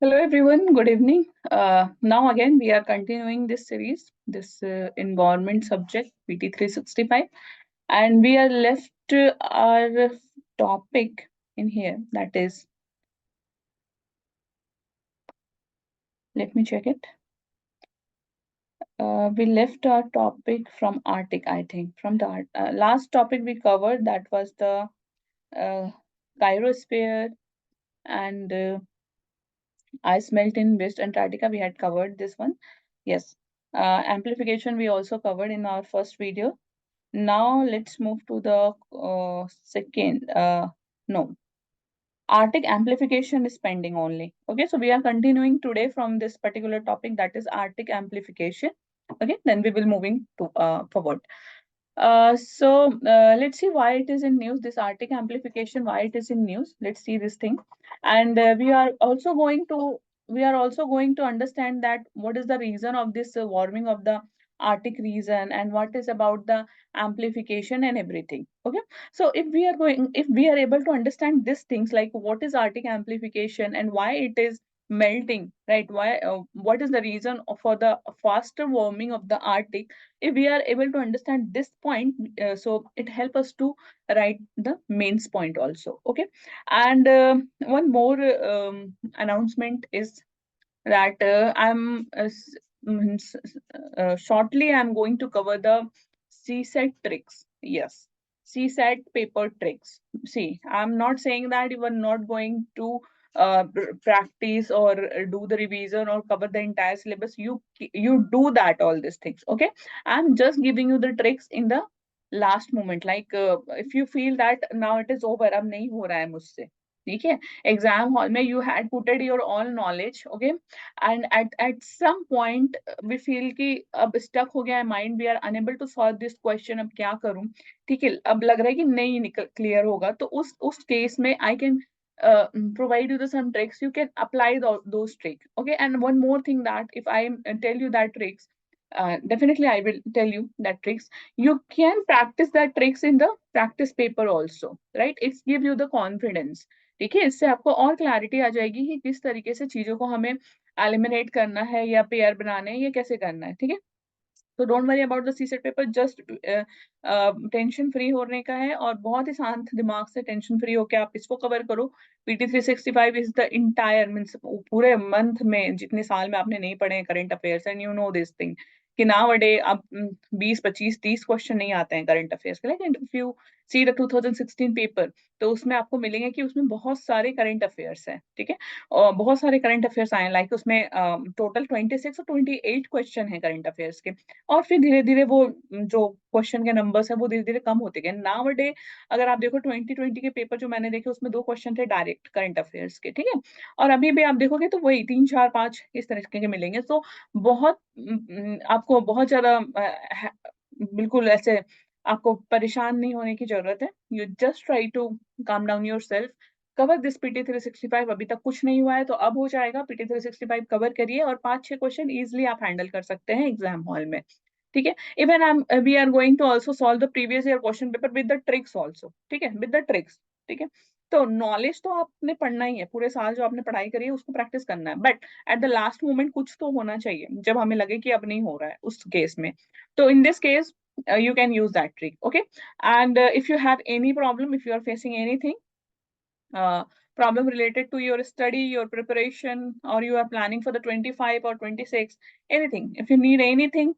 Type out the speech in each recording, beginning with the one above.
Hello everyone, good evening. Now again we are continuing this series, this environment subject PT 365, and we are left our topic in here, that is, let me check it. We left our topic from Arctic, I think. From the last topic we covered, that was the uh, Cryosphere and ice melt in West Antarctica. We had covered this one. Yes. Amplification we also covered in our first video. Now let's move to the second. No, Arctic amplification is pending only. Okay, so we are continuing today from this particular topic, that is Arctic amplification. Okay, then we will moving to forward. Let's see why it is in news. This Arctic amplification, why it is in news. Let's see this thing, and we are also going to understand that what is the reason of this warming of the Arctic region and what is about the amplification and everything. Okay, so if we are able to understand these things, like what is Arctic amplification and why it is melting, right? What is the reason for the faster warming of the Arctic? If we are able to understand this point, so it help us to write the mains point also. Okay, and one more announcement is that shortly I'm going to cover the CSET tricks. Yes, CSET paper tricks. See, I'm not saying that you are not going to practice or do the revision or cover the entire syllabus. You do that, all these things. Okay, I'm just giving you the tricks in the last moment. Like if you feel that now it is over, अब नहीं हो रहा है मुझसे, ठीक है, exam hall में you had put your all knowledge. Okay, and at some point we feel कि अब stuck हो गया है mind, we are unable to solve this question, अब क्या करूं, ठीक है, अब लग रहा है कि नहीं निकल क्लियर होगा, तो उस केस में I can provide you the some tricks, you can apply those tricks. Okay, and one more thing, that if I tell you that tricks, definitely I will tell you that tricks, you can practice that tricks in the practice paper also, right? It's give you the confidence. ठीक है, इससे आपको और clarity आ जाएगी कि किस तरीके से चीजों को हमें एलिमिनेट करना है या पेयर बनाने हैं, ये कैसे करना है, ठीक है। तो don't worry about the CSAT paper, just tension free होने का है और बहुत ही शांत दिमाग से टेंशन फ्री होकर आप इसको कवर करो। PT 365 is the entire means पूरे मंथ में जितने साल में आपने नहीं पढ़े हैं current affairs, and you know this thing कि नाउ डे अब 20 25 30 क्वेश्चन नहीं आते हैं करंट अफेयर्स के, लेकिन if you see the 2016 paper, तो उसमें आपको मिलेंगे कि उसमें बहुत सारे करंट अफेयर्स हैं, ठीक है, और बहुत सारे करंट अफेयर्स आए, लाइक उसमें टोटल 26 और 28 क्वेश्चन है करंट अफेयर्स के, और फिर धीरे धीरे वो जो क्वेश्चन के नंबर्स है वो धीरे धीरे कम होते गए। नाउ डे अगर आप देखो 2020 के पेपर जो मैंने देखे, उसमें 2 क्वेश्चन थे डायरेक्ट करंट अफेयर्स के, ठीक है, और अभी भी आप देखोगे तो वही 3 4 5 इस तरीके के मिलेंगे। तो बहुत आपको बहुत ज्यादा बिल्कुल ऐसे आपको परेशान नहीं होने की जरूरत है। You just try to calm down your self, cover this PT 365। अभी तक कुछ नहीं हुआ है तो अब हो जाएगा, पीटी 365 कवर करिए और 5 6 क्वेश्चन इजिली आप हैंडल कर सकते हैं एग्जाम हॉल में, ठीक है। Even we are going to also solve the previous year question paper with the tricks also, ठीक है, विद द ट्रिक्स, ठीक है। तो नॉलेज तो आपने पढ़ना ही है, पूरे साल जो आपने पढ़ाई करी है उसको प्रैक्टिस करना है, but at the last moment कुछ तो होना चाहिए जब हमें लगे कि अब नहीं हो रहा है उस केस में। तो in this case you can use that trick. Okay, and if you have any problem, if you are facing anything uh, problem related to your study, your preparation, or you are planning for the 25 or 26, anything, if you need anything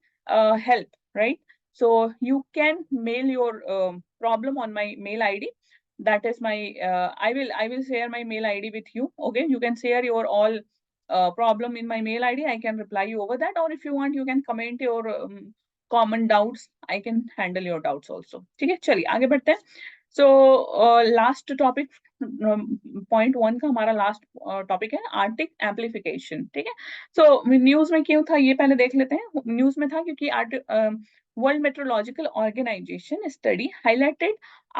help, right? So you can mail your problem on my mail id, that is my I will share my mail id with you. Okay, you can share your all problem in my mail id, I can reply you over that, or if you want you can comment your common doubts, I can handle your doubts also, ठीक है। चलिए आगे बढ़ते हैं। So last topic, point 1 का हमारा last topic है Arctic amplification, ठीक है। सो न्यूज में क्यों था ये पहले देख लेते हैं। न्यूज में था क्योंकि World Meteorological Organization study highlighted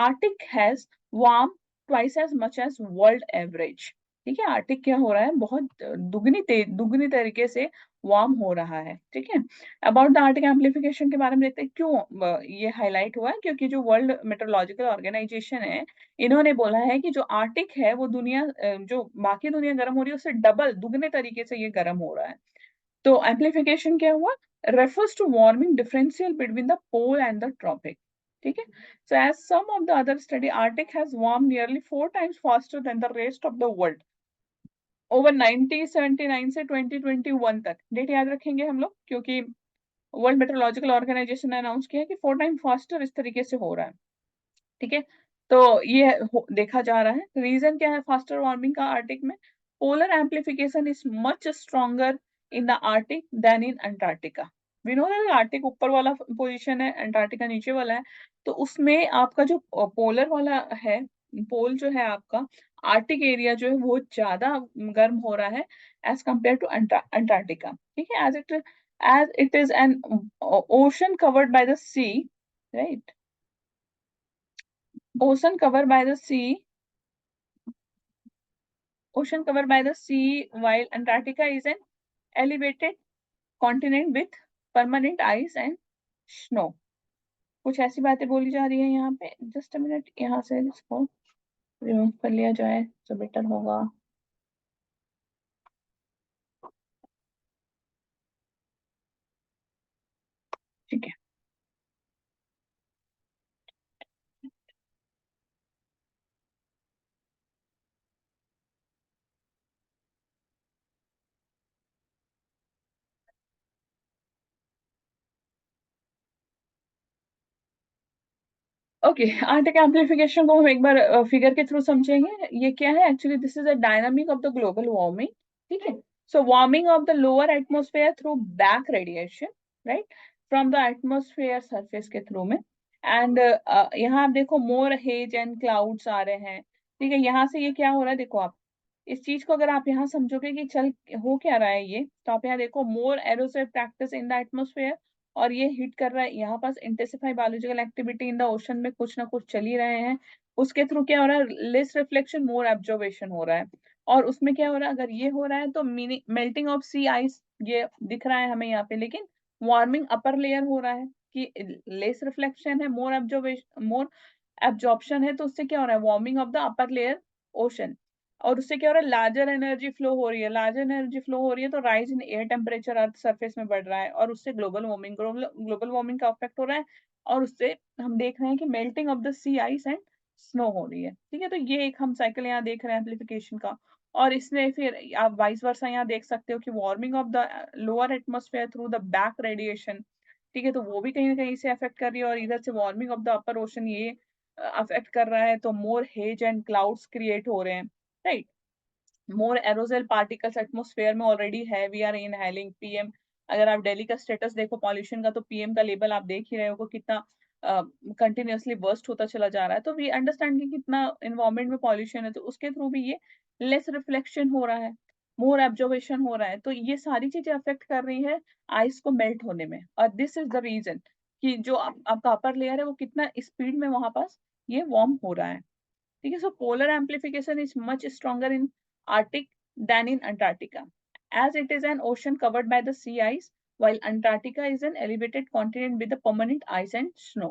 Arctic has warm twice as much as world average, ठीक है, आर्टिक क्या हो रहा है, बहुत दुगनी तरीके से वार्म हो रहा है। ठीक है, अबाउट द आर्टिक एम्प्लीफिकेशन के बारे में देखते हैं। क्यों ये हाईलाइट हुआ है, क्योंकि जो वर्ल्ड मेट्रोलॉजिकल ऑर्गेनाइजेशन है, इन्होंने बोला है कि जो आर्टिक है वो दुनिया जो बाकी दुनिया गर्म हो रही है उससे डबल दुगने तरीके से ये गर्म हो रहा है। तो एम्प्लीफिकेशन क्या हुआ, refers to warming differential between the pole and the tropic. ठीक है, so as some of the other study, Arctic has warmed nearly 4 times faster than the rest of the world. Over 1979 से 2021 तक, date याद रखेंगे हम लोग, क्योंकि World Meteorological organisation ने अनाउंस किया कि 4 टाइम फास्टर इस तरीके से हो रहा है। ठीक है, तो ये देखा जा रहा है। रीजन क्या है फास्टर वार्मिंग का आर्टिक में, polar amplification is much stronger in the Arctic than in Antarctica. We know that Arctic ऊपर वाला पोजीशन है, अंटार्कटिका नीचे वाला है, तो उसमें आपका जो पोलर वाला है, पोल जो है आपका, आर्टिक एरिया जो है वो ज्यादा गर्म हो रहा है एज कंपेयर टू अंटार्कटिका। ठीक है, as it is an ocean covered by the sea, right, ocean covered by the sea ocean covered by the sea, while Antarctica is an elevated continent with permanent ice and snow. कुछ ऐसी बातें बोली जा रही है यहाँ पे, just a minute, यहाँ से इसको रिमूव कर लिया जाए तो बेटर होगा। ठीक है, ओके, आर्टिक एम्प्लीफिकेशन को हम एक बार फिगर के थ्रू समझेंगे। ये क्या है actually, this is a dynamic of the global warming. ठीक है, so warming of the lower atmosphere through back radiation, right, from the atmosphere surface के थ्रू में। एंड यहाँ आप देखो मोर हेज एंड क्लाउड्स आ रहे हैं। ठीक है, यहाँ से ये क्या हो रहा है, देखो आप इस चीज को अगर आप यहाँ समझोगे कि चल हो क्या रहा है ये, तो आप यहाँ देखो more aerosol particles in the atmosphere, और ये हिट कर रहा है यहाँ पास intensify biological activity in the ocean में, कुछ ना कुछ चल ही रहे हैं। उसके थ्रू क्या हो रहा है, लेस रिफ्लेक्शन मोर एब्जॉर्बेशन हो रहा है। और उसमें क्या हो रहा है, अगर ये हो रहा है तो मेल्टिंग ऑफ सी आइस ये दिख रहा है हमें यहाँ पे, लेकिन वार्मिंग अपर लेयर हो रहा है कि लेस रिफ्लेक्शन है, मोर एब्जॉर्प्शन है, तो उससे क्या हो रहा है, warming of the upper layer ocean. और उससे क्या हो रहा है, लार्जर एनर्जी फ्लो हो रही है, लार्जर एनर्जी फ्लो हो रही है तो rise in air temperature earth surface में बढ़ रहा है, और उससे ग्लोबल वार्मिंग का इफेक्ट हो रहा है। और उससे हम देख रहे हैं कि melting of the sea ice and snow हो रही है। ठीक है, तो ये एक हम साइकिल यहाँ देख रहे हैं एम्प्लीफिकेशन का। और इसमें फिर आप वाइस वर्सा यहाँ देख सकते हो कि warming of the lower atmosphere through the back radiation, ठीक है, तो वो भी कहीं ना कहीं से अफेक्ट कर रही है, और इधर से warming of the upper ocean ये अफेक्ट कर रहा है, तो मोर हेज एंड क्लाउड्स क्रिएट हो रहे हैं, राइट। मोर एरोजल पार्टिकल्स एटमोस्फेयर में ऑलरेडी है, वी आर इनहेलिंग पीएम। अगर आप दिल्ली का स्टेटस देखो पॉल्यूशन का, तो पीएम का लेवल आप देख ही रहे हो कितना कंटिन्यूअसली बर्स्ट होता चला जा रहा है। तो वी अंडरस्टैंड कि कितना इन्वायरमेंट में पॉल्यूशन है, तो उसके थ्रू भी ये लेस रिफ्लेक्शन हो रहा है, मोर एब्जॉर्बेशन हो रहा है, तो ये सारी चीजें अफेक्ट कर रही है आइस को मेल्ट होने में। और दिस इज द रीजन कि जो आपका अपर लेयर है वो कितना स्पीड में वहां पास ये वार्म हो रहा है। ठीक है, so polar amplification is much stronger in Arctic than in Antarctica, as it is an ocean covered by the sea ice, while Antarctica is an elevated continent with the permanent ice and snow.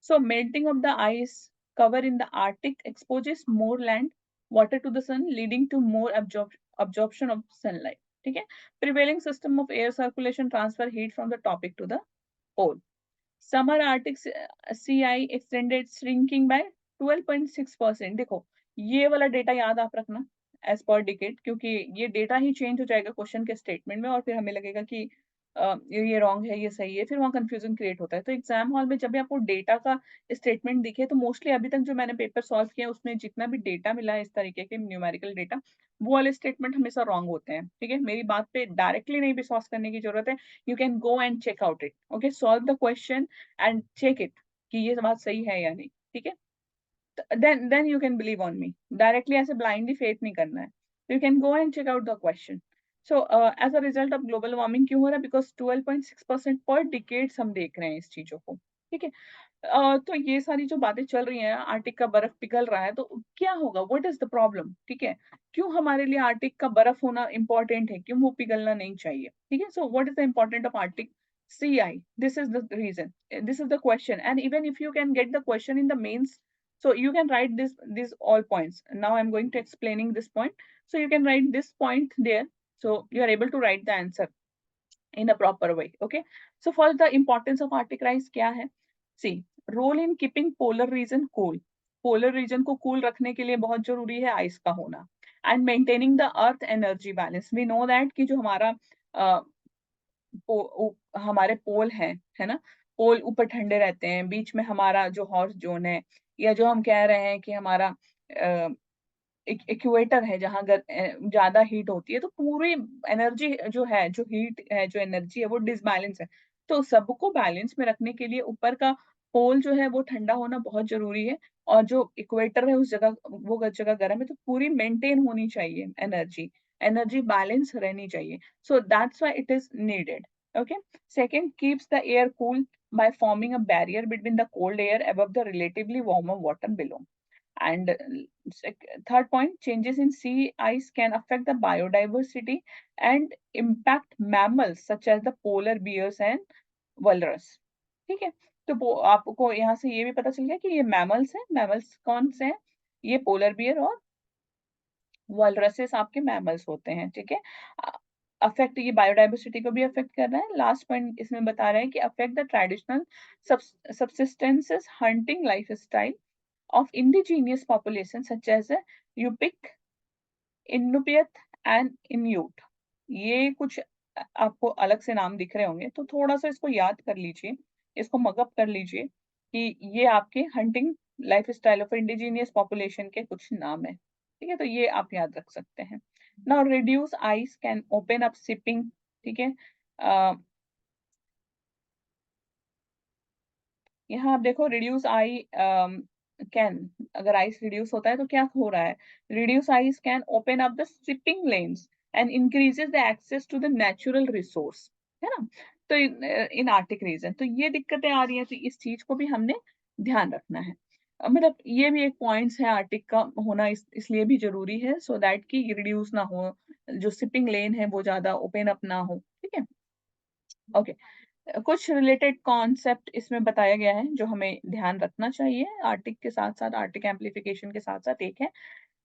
So melting of the ice cover in the Arctic exposes more land water to the sun, leading to more absorption of sunlight. ठीक है, prevailing system of air circulation transfer heat from the tropic to the pole. Summer Arctic sea ice extended shrinking by 12.6%। देखो ये वाला data याद आप रखना as per decade, क्योंकि ये डेटा ही चेंज हो जाएगा क्वेश्चन के स्टेटमेंट में, और फिर हमें लगेगा कि ये रॉन्ग है ये सही है, फिर वहाँ कंफ्यूजन क्रिएट होता है। तो एग्जाम हॉल में जब भी आपको डेटा का स्टेटमेंट दिखे, तो मोस्टली अभी तक जो मैंने पेपर सॉल्व किया उसमें जितना भी डेटा मिला है इस तरीके के न्यूमेरिकल डेटा, वो वाले स्टेटमेंट हमेशा रॉन्ग होते हैं। ठीक है, मेरी बात पे डायरेक्टली नहीं विश्वास करने की जरूरत है, you can go and check out it, okay, solve the question and check it कि ये बात सही है या नहीं। ठीक है, then you can believe on me, directly ऐसे ब्लाइंडली फेथ नहीं करना है, you can go and check out the question. So as a result of global warming क्यों हो रहा है, because 12.6% पर डिकेड्स हम देख रहे हैं इस चीजों को। ठीक है, तो ये सारी जो बातें चल रही हैं, आर्टिक का बर्फ पिघल रहा है, तो क्या होगा? What is the problem? ठीक है, क्यों हमारे लिए आर्टिक का बर्फ होना इंपॉर्टेंट है, क्यों वो पिघलना नहीं चाहिए? ठीक है, so what is the important of Arctic sea ice? This is the reason, this is the question, and even if you can get the question in the mains, so you can write this all points. Now I'm going to explaining this point, so you can write this point there, so you are able to write the answer in a proper way. Okay, so for the importance of arctic rise क्या है? See, role in keeping polar region cool. polar region को cool रखने के लिए बहुत जरूरी है ice का होना, and maintaining the earth energy balance. We know that कि जो हमारा हमारे पोल हैं, है ना, पोल ऊपर ठंडे रहते हैं, बीच में हमारा जो हॉट जोन है, या जो हम कह रहे हैं कि हमारा इक्वेटर है, जहाँ ज्यादा हीट होती है, तो पूरी एनर्जी जो है, जो हीट है, जो एनर्जी है, वो डिसबैलेंस है। तो सबको बैलेंस में रखने के लिए ऊपर का पोल जो है वो ठंडा होना बहुत जरूरी है, और जो इक्वेटर है उस जगह, वो जगह गर्म है, तो पूरी मेंटेन होनी चाहिए एनर्जी, एनर्जी बैलेंस रहनी चाहिए। So that's why it is needed. Okay, second, keeps the air cool by forming a barrier between the cold air above the relatively warmer water below. And third point, changes in sea ice can affect the biodiversity and impact mammals such as the polar bears and walrus. ठीक है, तो आपको यहाँ से ये भी पता चल गया कि ये मैमल्स हैं। मैमल्स कौन से हैं? ये पोलर बियर और वॉलरसेस आपके मैमल्स होते हैं। ठीक है, अफेक्ट, ये बायोडाइवर्सिटी को भी अफेक्ट कर रहा है। लास्ट पॉइंट इसमें बता रहे हैं कि affect the traditional subsistences hunting life style of indigenous populations such as Yupik, Inupiat and Inuit. ये कुछ आपको अलग से नाम दिख रहे होंगे, तो थोड़ा सा इसको याद कर लीजिए, इसको मगअप कर लीजिए कि ये आपके hunting life style of indigenous population के कुछ नाम है। ठीक है, तो ये आप याद रख सकते हैं। Now reduce ice can open up shipping. ठीक है, यहाँ आप देखो, रिड्यूस आई कैन, अगर आइस रिड्यूस होता है तो क्या हो रहा है? Reduce ice can open up the shipping lanes and increases the access to the natural resource, है ना। तो इन आर्टिक रीजन तो ये दिक्कतें आ रही हैं, तो इस चीज को भी हमने ध्यान रखना है। मतलब ये भी एक पॉइंट्स है आर्टिक का होना, इसलिए भी जरूरी है, सो दैट कि रिड्यूस ना हो, जो शिपिंग लेन है वो ज्यादा ओपन अप ना हो। ठीक है, ओके। कुछ रिलेटेड कॉन्सेप्ट इसमें बताया गया है जो हमें ध्यान रखना चाहिए आर्टिक के साथ साथ, आर्टिक एम्प्लीफिकेशन के साथ साथ। एक है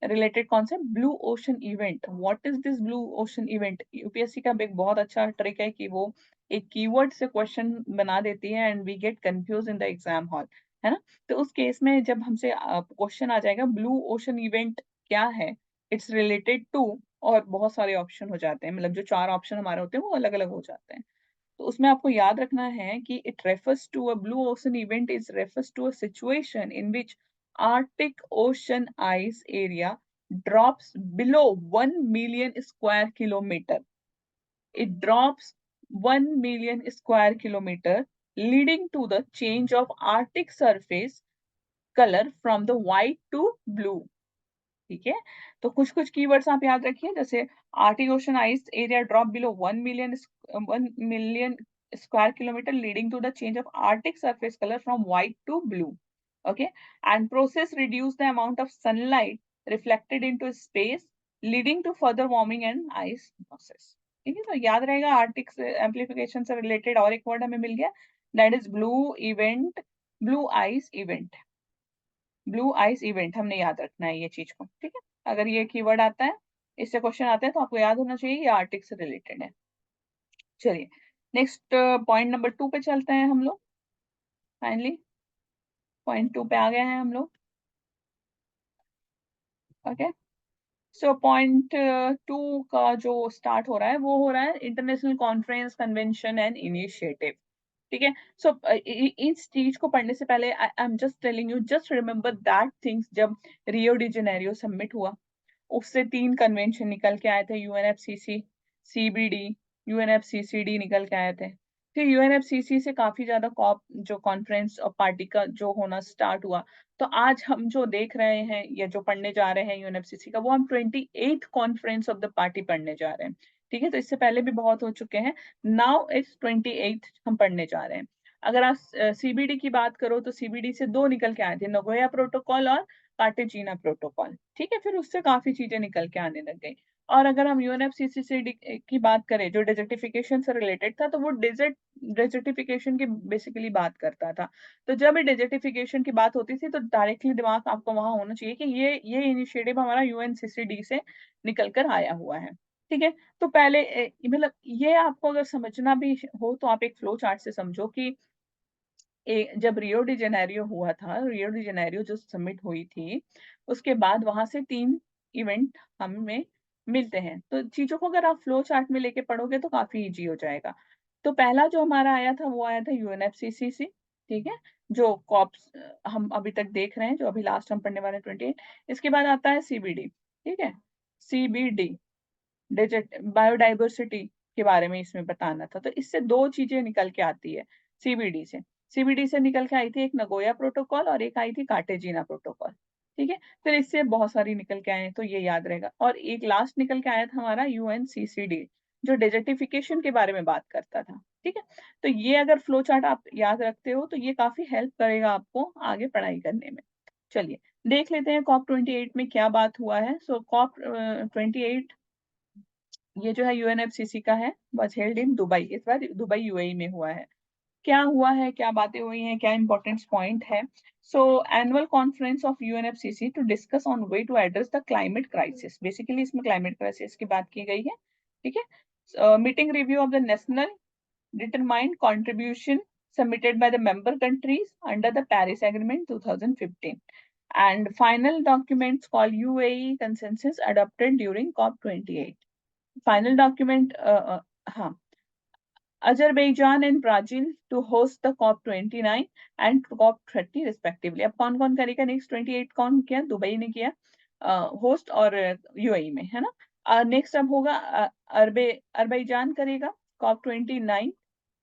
related concept, blue ocean event. What is this blue ocean event? UPSC का एक बहुत अच्छा ट्रिक है कि वो एक कीवर्ड से क्वेश्चन बना देती है and we get confuse in the exam hall, है ना। तो उस केस में जब हमसे क्वेश्चन आ जाएगा ब्लू ओशन इवेंट क्या है, इट्स रिलेटेड टू, और बहुत सारे ऑप्शन हो जाते हैं, मतलब जो 4 ऑप्शन हमारे होते हैं वो अलग अलग हो जाते हैं। तो उसमें आपको याद रखना है कि it refers to a blue ocean event is refers to a situation in which Arctic ocean ice area drops below 1 million square kilometer. It drops 1 million square kilometer, leading to the change of Arctic surface color from the white to blue. ठीक है, तो कुछ कुछ keywords आप याद रखिए, जैसे Arctic ocean ice area drop below 1 million square kilometer, leading to the change of Arctic surface colour from white to blue. Okay, and process reduce the amount of sunlight reflected into space, leading to further warming and ice process. ठीक है, तो याद रहेगा Arctic amplification से related और एक word हमें मिल गया, that is blue event, blue eyes event. Blue eyes event हमने याद रखना है ये चीज को। ठीक है, अगर ये कीवर्ड आता है, इससे क्वेश्चन आते हैं, तो आपको याद होना चाहिए ये आर्टिक से रिलेटेड है। चलिए, नेक्स्ट पॉइंट नंबर 2 पे चलते हैं हम लोग। फाइनली पॉइंट 2 पे आ गए हैं हम लोग। ओके, सो पॉइंट 2 का जो स्टार्ट हो रहा है वो हो रहा है international conference, convention and initiative. ठीक है, सो इस चीज को पढ़ने से पहले I am just telling you, just remember that things. जब रियो डी जेनेरियो सबमिट हुआ, उससे 3 कन्वेंशन निकल के आए थे, यूएनएफसीसी, सीबीडी, यूएनएफसीसीडी निकल के आए थे। फिर यूएनएफसीसी से काफी ज्यादा कॉप जो कॉन्फ्रेंस और पार्टी का जो होना स्टार्ट हुआ। तो आज हम जो देख रहे हैं या जो पढ़ने जा रहे हैं यूएनएफसीसी का, वो हम 28th conference of the party पढ़ने जा रहे हैं। ठीक है, तो इससे पहले भी बहुत हो चुके हैं, नाउ इट्स 28th हम पढ़ने जा रहे हैं। अगर आप सीबीडी की बात करो तो सीबीडी से 2 निकल के आए थे, नगोया प्रोटोकॉल और कार्टेजिना प्रोटोकॉल। ठीक है, फिर उससे काफी चीजें निकल के आने लग गई। और अगर हम यूएनएफसीसीसी की बात करें जो डेजर्टिफिकेशन से रिलेटेड था, तो वो डेजर्टिफिकेशन की बेसिकली बात करता था। तो जब भी डेजर्टिफिकेशन की बात होती थी तो डायरेक्टली दिमाग आपको वहां होना चाहिए कि ये इनिशिएटिव हमारा यूएनसीसीडी से निकल कर आया हुआ है। ठीक है, तो पहले मतलब ये आपको अगर समझना भी हो तो आप एक फ्लो चार्ट से समझो कि जब रियो डी जेनेरियो हुआ था, रियो डी जेनेरियो जो समिट हुई थी, उसके बाद वहां से 3 इवेंट हमें मिलते हैं। तो चीजों को अगर आप फ्लो चार्ट में लेके पढ़ोगे तो काफी इजी हो जाएगा। तो पहला जो हमारा आया था वो आया था यूएनएफसीसीसी। ठीक है, जो कॉप्स हम अभी तक देख रहे हैं, जो अभी लास्ट हम पढ़ने वाले हैं 28। इसके बाद आता है सीबीडी। ठीक है, सीबीडी डिजिट बायोडाइवर्सिटी के बारे में इसमें बताना था। तो इससे 2 चीजें निकल के आती है सीबीडी से। सीबीडी से निकल के आई थी एक नगोया प्रोटोकॉल और एक आई थी कार्टेजिना प्रोटोकॉल। ठीक है, फिर इससे बहुत सारी निकल के आए हैं, तो ये याद रहेगा। और एक लास्ट निकल के आया था हमारा यूएनसीसीडी, जो डेजर्टिफिकेशन के बारे में बात करता था। ठीक है, तो ये अगर फ्लो चार्ट आप याद रखते हो तो ये काफी हेल्प करेगा आपको आगे पढ़ाई करने में। चलिए देख लेते हैं कॉप 28 में क्या बात हुआ है। सो कॉप 28 ये जो है यूएनएफसीसी का है, वाज हेल्ड इन दुबई। इस बार दुबई यूएई में हुआ है। क्या हुआ है, क्या बातें हुई हैं, क्या इंपॉर्टेंट पॉइंट है। So annual conference of UNFCCC to discuss on way to address the climate crisis. Basically इसमें क्लाइमेट क्राइसिस की बात की गई है। ठीक है, meeting review of the national determined contribution submitted by the member countries under the Paris Agreement 2015, and final documents called UAE consensus adopted during COP28. Final document, हाँ, Azerbaijan and Brazil to host the COP29 and COP30 respectively. अब कौन कौन करेगा next 28? कौन किया? Dubai ने किया host, और यूएई में, है ना। नेक्स्ट अब होगा अरबैजान करेगा COP29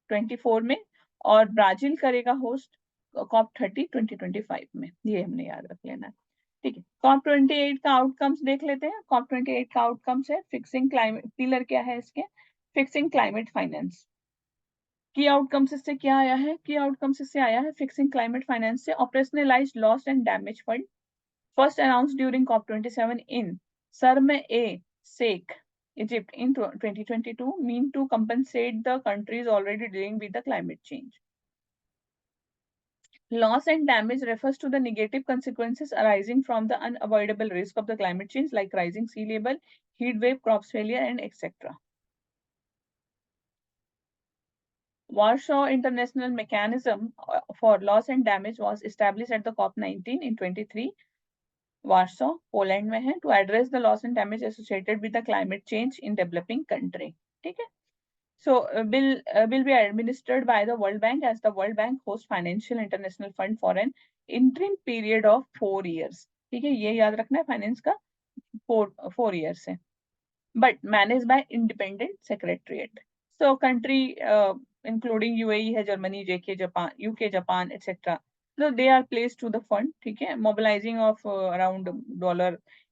24 में, और ब्राजील करेगा होस्ट COP30 2025 में। ये हमने याद रख लेना है। ठीक है, COP28 का आउटकम्स देख लेते हैं। COP28 का आउटकम्स है फिक्सिंग क्लाइमेट, पिलर क्या है इसके? Fixing climate finance. की आउटकम्स इससे क्या आया है? की आउटकम्स इससे आया है फिक्सिंग क्लाइमेट फाइनेंस से operationalised loss and damage fund first announced during COP27 इन शर्म ए Sheikh, Egypt in 2022 mean to compensate the countries already dealing with the climate change. Loss and damage refers to the negative consequences arising from the unavoidable risk of the climate change like rising sea level, heat wave, crops failure, and etc. Warsaw International Mechanism for Loss and Damage was established at the COP19 in 23 Warsaw, Poland में है, to address the loss and damage associated with the climate change in developing country. ठीक है, so will be administered by the World Bank, as the World Bank hosts Financial International Fund for an interim period of 4 years. ठीक है, ये याद रखना है, finance का 4 years है, but managed by independent secretariat. So country including UAE है, Germany, JK, Japan, UK, Japan, etc. So they are placed to the fund. ठीक है, mobilizing of around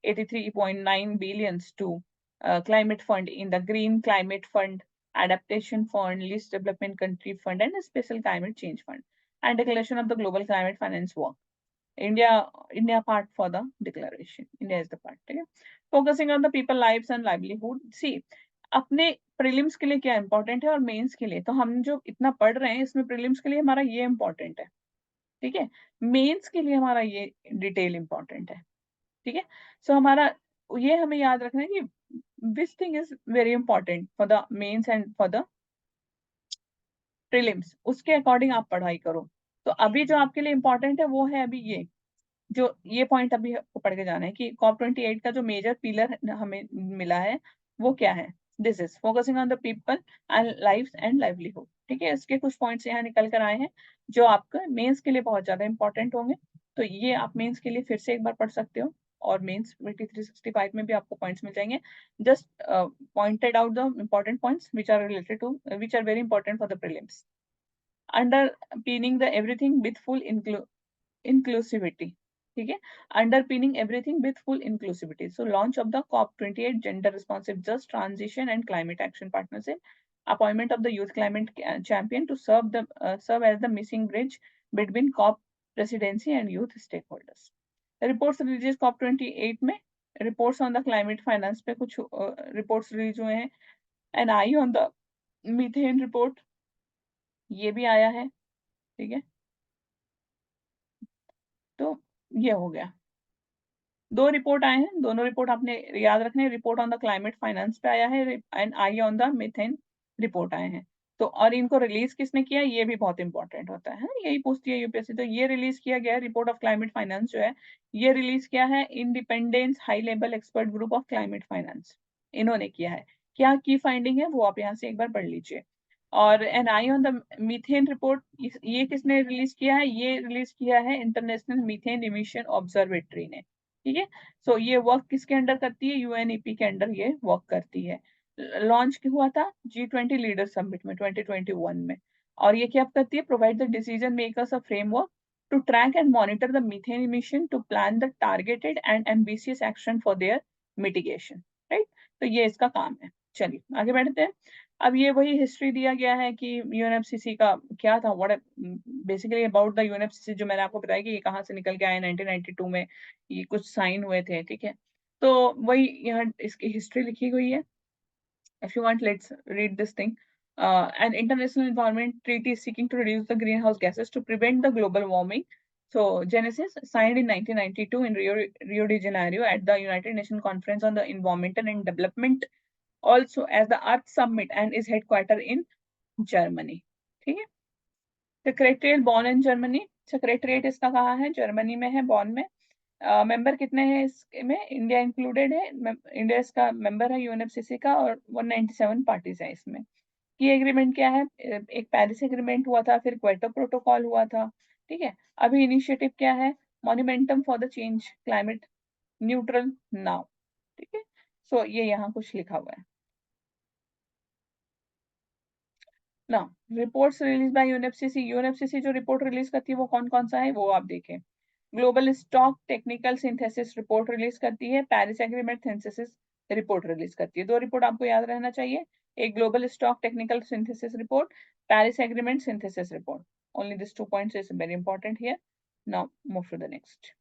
$83.9 billions to climate fund in the Green Climate Fund, Adaptation Fund, Least Development Country Fund, and a Special Climate Change Fund, and declaration of the Global Climate Finance Work. India part for the declaration. India is the part. ठीक है, focusing on the people lives and livelihood. See, अपने prelims के लिए क्या important है और mains के लिए, तो हम जो इतना पढ़ रहे हैं इसमें प्रीलिम्स के लिए हमारा ये इंपॉर्टेंट है। ठीक है, मेंस के लिए हमारा ये डिटेल इंपॉर्टेंट है। ठीक है, सो हमारा ये हमें याद रखना है कि this thing is very important for the mains and for the prelims, उसके अकॉर्डिंग आप पढ़ाई करो। तो अभी जो आपके लिए इंपॉर्टेंट है वो है अभी ये पॉइंट अभी आपको पढ़ के जाना है कि COP28 का जो मेजर पिलर हमें मिला है वो क्या है। This is focusing on the people and lives and livelihood. ठीक है, इसके कुछ पॉइंट्स यहाँ निकल कर आए हैं जो आपके मेंस के लिए बहुत ज्यादा इंपॉर्टेंट होंगे। तो ये आप मेंस के लिए फिर से एक बार पढ़ सकते हो, और मेंस 365 में भी आपको पॉइंट्स मिल जाएंगे। Just pointed out the important points which are related to which are very important for the prelims. underpinning the everything with full inclusivity. ठीक है, underpinning everything with full inclusivity. So launch of the COP28 gender responsive just transition and climate action partnership appointment of the youth climate champion to serve as the missing bridge between COP presidency and youth stakeholders. Reports released COP28 में reports on the climate finance पे कुछ reports release हुए हैं. An eye on the methane report ये भी आया है, ठीक है. तो ये हो गया. 2 रिपोर्ट आए हैं, दोनों रिपोर्ट आपने याद रखने हैं. Report on the climate finance पे आया है and I on the methane report आए हैं. तो और इनको रिलीज किसने किया, ये भी बहुत इंपॉर्टेंट होता है, यही पूछती है यूपीएससी. तो ये रिलीज किया गया है, रिपोर्ट ऑफ क्लाइमेट फाइनेंस जो है ये रिलीज किया है independence high level expert group of climate finance, इन्होंने किया है. क्या की फाइंडिंग है वो आप यहाँ से एक बार पढ़ लीजिए. और an eye on the methane report ये किसने रिलीज किया है, ये रिलीज किया है इंटरनेशनल मीथेन इमिशन ऑब्जर्वेटरी ने, ठीक है. सो ये वर्क किसके अंडर करती है, यूएनईपी के अंडर ये वर्क करती है. लॉन्च हुआ था G20 लीडर समिट में 2021 में. और ये क्या करती है, provide the decision makers a framework to track and monitor the methane emission to plan the targeted and ambitious action for their mitigation, right. तो ये इसका काम है. चलिए आगे बढ़ते हैं. अब ये वही हिस्ट्री दिया गया है कि यूएनएफसीसी का क्या था, what basically about the UNFCCC, जो मैंने आपको बताया कि ये कहाँ से निकल के आया 1992 में, ये कुछ साइन हुए थे, ठीक है. तो वही यहाँ इसकी हिस्ट्री लिखी हुई है. If you want, let's read this thing. An international environment treaty is seeking to reduce the greenhouse gases to prevent the global warming. So Genesis signed in 1992 in Rio de Janeiro at the United Nations Conference on the Environment and Development, also as the Earth Summit, and is headquartered in Germany. ठीक है. Secretariat Bon in Germany. Secretariat इसका कहाँ है, Germany में है, बॉन में. Member कितने हैं इसमें, इंडिया इंक्लूडेड है. इंडिया इसका मेंबर है यूएनएफसीसी का, और 197 पार्टीज हैं इसमें. की एग्रीमेंट क्या है, एक पेरिस एग्रीमेंट हुआ था, फिर क्वेटो प्रोटोकॉल हुआ था, ठीक है. अभी इनिशिएटिव क्या है, momentum for the change climate neutral now, ठीक है. सो ये यहाँ कुछ लिखा हुआ है ना. Reports release by UNFCCC. UNFCCC जो रिपोर्ट रिलीज करती है वो कौन कौन सा है वो आप देखें. Global stock technical synthesis report release करती है, Paris agreement synthesis report release करती है. 2 रिपोर्ट आपको याद रहना चाहिए, एक global stock technical synthesis report, Paris agreement synthesis report. Only this 2 points is very important here. Now move to the next.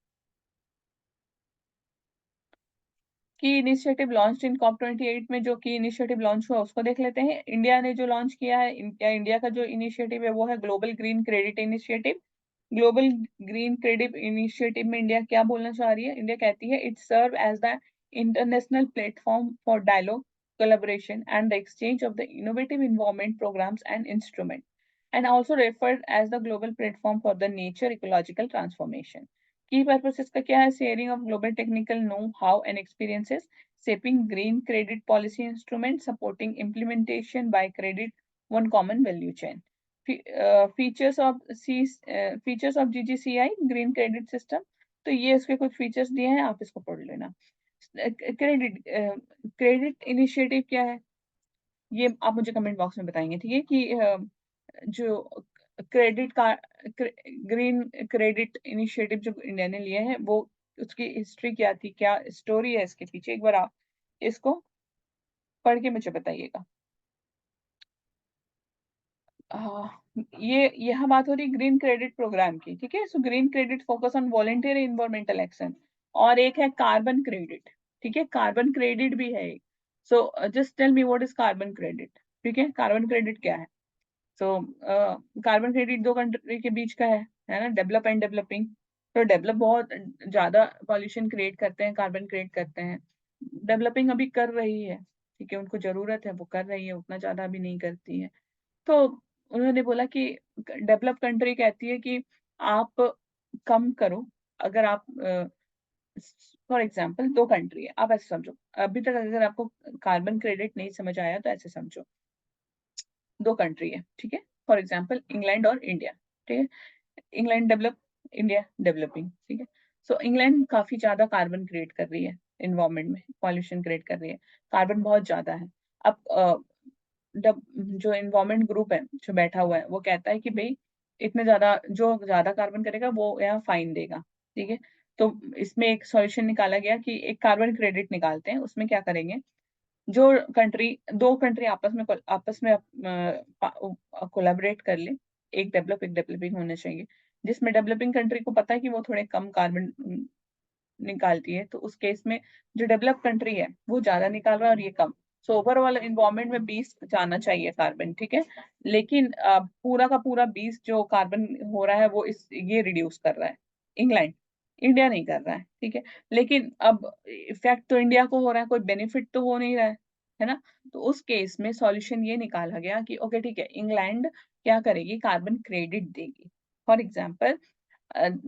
की इनिशिएटिव लॉन्च इन COP28 में, जो की इनिशिएटिव लॉन्च हुआ उसको देख लेते हैं. इंडिया ने जो लॉन्च किया है, इंडिया का जो इनिशिएटिव है वो है global green credit initiative. Global green credit initiative में इंडिया क्या बोलना चाह रही है, इंडिया कहती है it serve as the international platform for dialogue, collaboration and the exchange of the innovative environment programs and instrument, and also referred as the global platform for the nature ecological transformation. Key purpose इसका क्या है, sharing of global technical know-how and experiences, shaping green credit policy instrument, supporting implementation by credit one common value chain. Features of GGCI green credit system. तो ये इसके कुछ features दिए हैं, आप इसको पढ़ लेना. क्रेडिट इनिशिएटिव क्या है, ये आप मुझे कमेंट बॉक्स में बताएंगे, ठीक है. कि जो क्रेडिट का ग्रीन क्रेडिट इनिशिएटिव जो इंडिया ने लिए हैं वो उसकी हिस्ट्री क्या थी, क्या स्टोरी है इसके पीछे, एक बार आप इसको पढ़ के मुझे बताइएगा. ये यहाँ बात हो रही ग्रीन क्रेडिट प्रोग्राम की, ठीक है. So green credit focus on volunteer environmental action, और एक है कार्बन क्रेडिट, ठीक है. कार्बन क्रेडिट भी है एक. So just tell me what is carbon credit, ठीक है. कार्बन क्रेडिट क्या है. सो कार्बन क्रेडिट 2 कंट्री के बीच का है ना, डेवलप एंड डेवलपिंग. तो डेवलप बहुत ज्यादा पॉल्यूशन क्रिएट करते हैं, कार्बन क्रिएट करते हैं. डेवलपिंग अभी कर रही है, ठीक है, उनको जरूरत है वो कर रही है, उतना ज्यादा अभी नहीं करती है. तो उन्होंने बोला कि डेवलप कंट्री कहती है कि आप कम करो. अगर आप फॉर एग्जांपल 2 कंट्री है, आप ऐसे समझो, अभी तक अगर आपको कार्बन क्रेडिट नहीं समझ आया तो ऐसे समझो, 2 कंट्री है, ठीक है. फॉर एग्जांपल इंग्लैंड और इंडिया, ठीक है. इंग्लैंड डेवलप, इंडिया डेवलपिंग, ठीक है. सो इंग्लैंड काफी ज्यादा कार्बन क्रिएट कर रही है, इन्वायरमेंट में पॉल्यूशन क्रिएट कर रही है, कार्बन बहुत ज्यादा है. अब जो इन्वायरमेंट ग्रुप है जो बैठा हुआ है वो कहता है कि भाई इतने ज्यादा, जो ज्यादा कार्बन करेगा वो यहाँ फाइन देगा, ठीक है. तो इसमें एक सॉल्यूशन निकाला गया कि एक कार्बन क्रेडिट निकालते हैं, उसमें क्या करेंगे, जो दो कंट्री आपस में कोलैबोरेट कर ले, एक डेवलपिंग होना चाहिए, जिसमें डेवलपिंग कंट्री को पता है कि वो थोड़े कम कार्बन निकालती है, तो उस केस में जो डेवलप कंट्री है वो ज्यादा निकाल रहा है और ये कम, सो ओवरऑल इन्वायरमेंट में 20 जाना चाहिए कार्बन, ठीक है। लेकिन पूरा का पूरा 20 जो कार्बन हो रहा है वो ये रिड्यूस कर रहा है इंग्लैंड, इंडिया नहीं कर रहा है, ठीक है। लेकिन अब इफेक्ट तो इंडिया को हो रहा है, कोई बेनिफिट तो हो नहीं रहा है ना। तो उस केस में सॉल्यूशन ये निकाला गया कि ओके ठीक है, इंग्लैंड क्या करेगी, कार्बन क्रेडिट देगी। फॉर एग्जाम्पल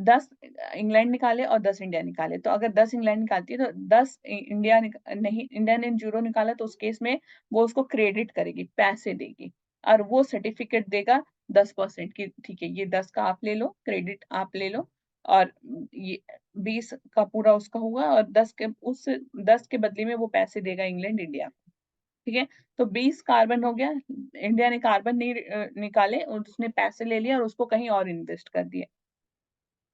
10 इंग्लैंड निकाले और 10 इंडिया निकाले, तो अगर 10 इंग्लैंड निकालती है तो 10 इंडिया नहीं, इंडिया ने जीरो निकाला तो उस केस में वो उसको क्रेडिट करेगी, पैसे देगी, और वो सर्टिफिकेट देगा 10% की, ठीक है, ये 10 का आप ले लो, क्रेडिट आप ले लो, और ये 20 का पूरा उसका हुआ, और 10 के बदले में वो पैसे देगा इंग्लैंड इंडिया, ठीक है। तो 20 कार्बन हो गया, इंडिया ने कार्बन नहीं निकाले और उसने पैसे ले लिया और उसको कहीं और इन्वेस्ट कर दिया।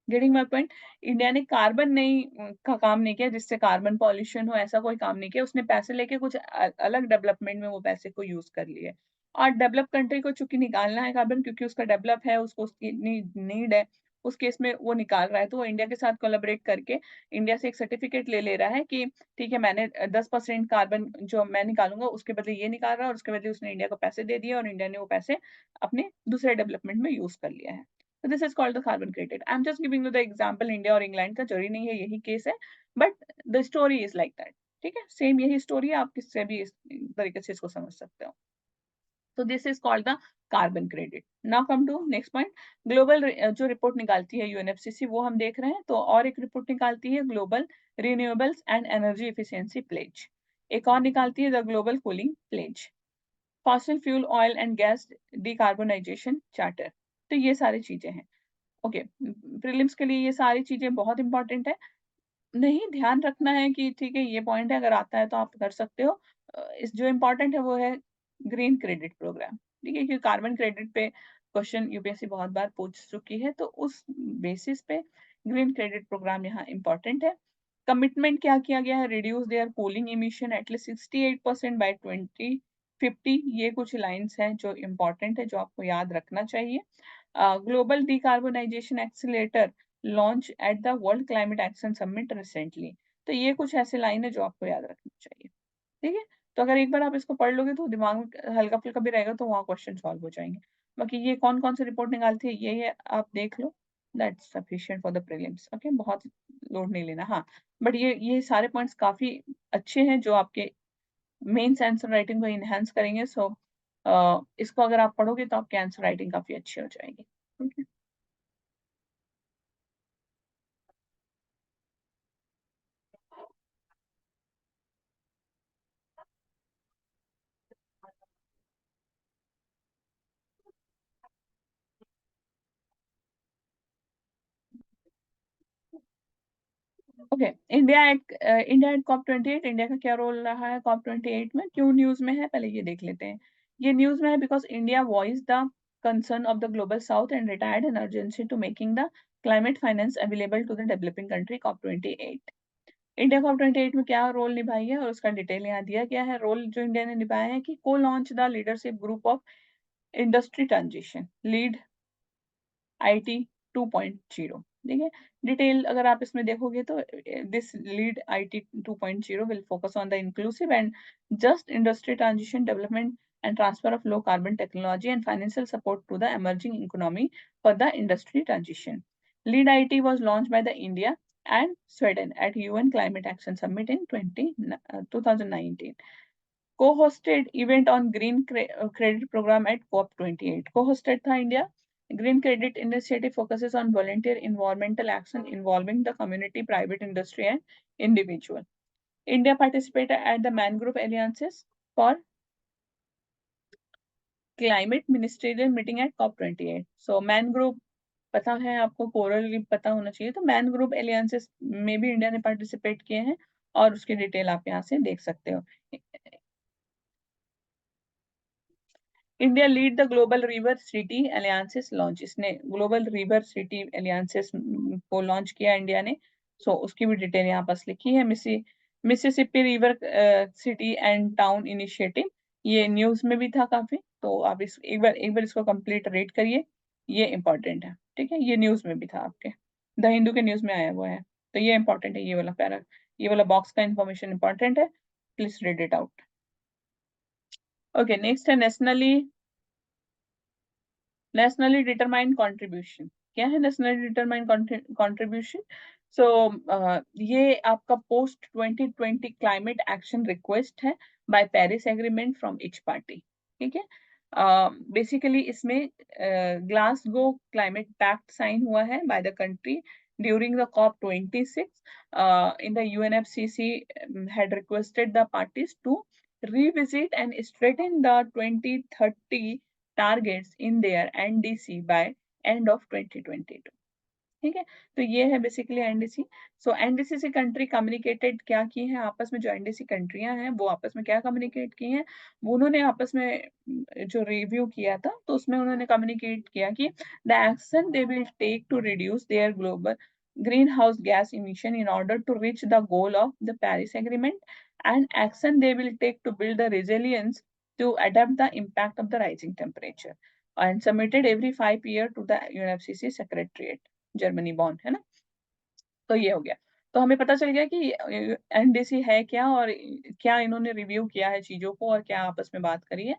गेटिंग माई पॉइंट, इंडिया ने कार्बन नहीं का काम नहीं किया जिससे कार्बन पॉल्यूशन हो, ऐसा कोई काम नहीं किया, उसने पैसे लेके कुछ अलग डेवलपमेंट में वो पैसे को यूज कर लिए। और डेवलप कंट्री को चूंकि निकालना है कार्बन, क्योंकि उसका डेवलप है, उसको उसकी नीड है, उस केस में वो निकाल रहा है, तो वो इंडिया के साथ कोलैबोरेट करके इंडिया से एक सर्टिफिकेट ले रहा है कि ठीक है, मैंने 10% कार्बन जो मैं निकालूंगा उसके बदले ये निकाल रहा है, और उसके बदले उसने इंडिया को पैसे दे दिए और इंडिया ने वो पैसे अपने दूसरे डेवलपमेंट में यूज कर लिया है। So this is called the carbon credit. I'm just giving you the example India और इंग्लैंड का, जरूरी नहीं है यही केस है, but the story is like that, ठीक है, सेम यही स्टोरी है, आप किससे भी इस तरीके से इसको समझ सकते हो। So this is called the carbon credit. Now come to next point. Global जो रिपोर्ट निकालती है यूएनएफसीसी वो हम देख रहे हैं, तो और एक रिपोर्ट निकालती है global renewables and energy efficiency pledge, एक और निकालती है the global cooling pledge, fossil fuel oil and gas decarbonisation charter. तो ये सारी चीजें हैं, ओके। प्रीलिम्स के लिए ये सारी चीजें बहुत इंपॉर्टेंट है, नहीं ध्यान रखना है कि ठीक है ये पॉइंट है, अगर आता है तो आप कर सकते हो। इस जो इम्पोर्टेंट है वो है ग्रीन क्रेडिट प्रोग्राम, ठीक है, क्योंकि कार्बन क्रेडिट पे क्वेश्चन यूपीएससी बहुत बार पूछ चुकी है, तो उस बेसिस पे ग्रीन क्रेडिट प्रोग्राम यहाँ इंपॉर्टेंट है। कमिटमेंट क्या किया गया है, reduce their cooling emission at least 68% by 2050, ये कुछ लाइंस हैं जो इंपॉर्टेंट है, जो आपको याद रखना चाहिए। Global decarbonisation accelerator launch at the world climate action summit recently, तो ये कुछ ऐसे लाइन है जो आपको याद रखनी चाहिए, ठीक है। तो अगर एक बार आप इसको पढ़ लोगे तो दिमाग में हल्का फुल्का भी रहेगा, तो वहाँ क्वेश्चन सॉल्व हो जाएंगे। बाकी ये कौन कौन सी रिपोर्ट निकालती है ये आप देख लो, that's sufficient for the prelims, okay, बहुत लोड नहीं लेना, हाँ। बट ये सारे पॉइंट्स काफी अच्छे हैं जो आपके मेंस आंसर राइटिंग को इनहेंस करेंगे, सो इसको अगर आप पढ़ोगे तो आपकी आंसर राइटिंग काफी अच्छी हो जाएगी, ठीक है। Okay, India at COP28, India का क्या रोल रहा है COP28 में, क्यों न्यूज में है, पहले ये देख लेते हैं। ये न्यूज में है because India voice the concern of the global south and retired an urgency to making the climate finance available to the developing country COP28। India COP28 में क्या रोल निभाई है और उसका डिटेल यहाँ दिया गया है। रोल जो इंडिया ने निभाया है कि को launch the leadership group of industry transition lead IT 2.0, ठीक है। डिटेल अगर आप इसमें देखोगे तो this lead IT 2.0 will focus on the inclusive and just industry transition development and transfer of low carbon technology and financial support to the emerging economy for the industry transition. Lead IT was launched by the India and Sweden at UN Climate Action Summit in 2019. Co-hosted event on green credit program at COP28. Co-hosted था India. Green Credit Initiative focuses on volunteer environmental action involving the community, private industry, and individual. India participated at the Mangrove Alliances for Climate Ministerial meeting at COP28. So Mangrove पता है आपको, coral reef पता होना चाहिए, तो mangrove एलियंसेस में भी India ने पार्टिसिपेट किए हैं, और उसकी डिटेल आप यहाँ से देख सकते हो। India lead the global river city alliances launch, इसने ग्लोबल रिवर सिटी अलियांसेस को लॉन्च किया इंडिया ने, सो उसकी भी डिटेल यहाँ पास लिखी है। Mississippi river city and town initiative, ये न्यूज में भी था काफी, तो आप इस एक बार इसको कंप्लीट रीड करिए, ये इंपॉर्टेंट है, ठीक है, ये न्यूज में भी था आपके, द हिंदू के न्यूज में आया हुआ है, तो ये इंपॉर्टेंट है, ये वाला पैरा, ये वाला बॉक्स का इंफॉर्मेशन इंपॉर्टेंट है, please read it out. Okay, next है नेशनली डिटरमाइंड कंट्रीब्यूशन। क्या है नेशनली डिटरमाइंड कंट्रीब्यूशन? सो ये आपका पोस्ट 2020 क्लाइमेट एक्शन रिक्वेस्ट है by Paris agreement from each party, ठीक है। बेसिकली इसमें ग्लासगो क्लाइमेट पैक्ट साइन हुआ है by the country during the COP26. In the UNFCCC had requested the parties to revisit and straighten the 2030 targets in their NDC by end of 2022, ठीक है। तो ये है बेसिकली एनडीसी। सो NDC से country communicated क्या की है आपस में, जो एनडीसी कंट्रियां हैं वो आपस में क्या कम्युनिकेट की हैं, वो उन्होंने आपस में जो रिव्यू किया था तो उसमें उन्होंने कम्युनिकेट किया कि the action they will take to reduce their global greenhouse gas emission in order to reach the goal of the Paris Agreement, and action they will take to build the resilience to adapt the impact of the rising temperature, and submitted every 5 years to the UNFCCC Secretariat, Germany bond है ना। तो ये हो गया, तो हमें पता चल गया कि एनडीसी है क्या और क्या इन्होंने रिव्यू किया है चीजों को और क्या आपस में बात करी है।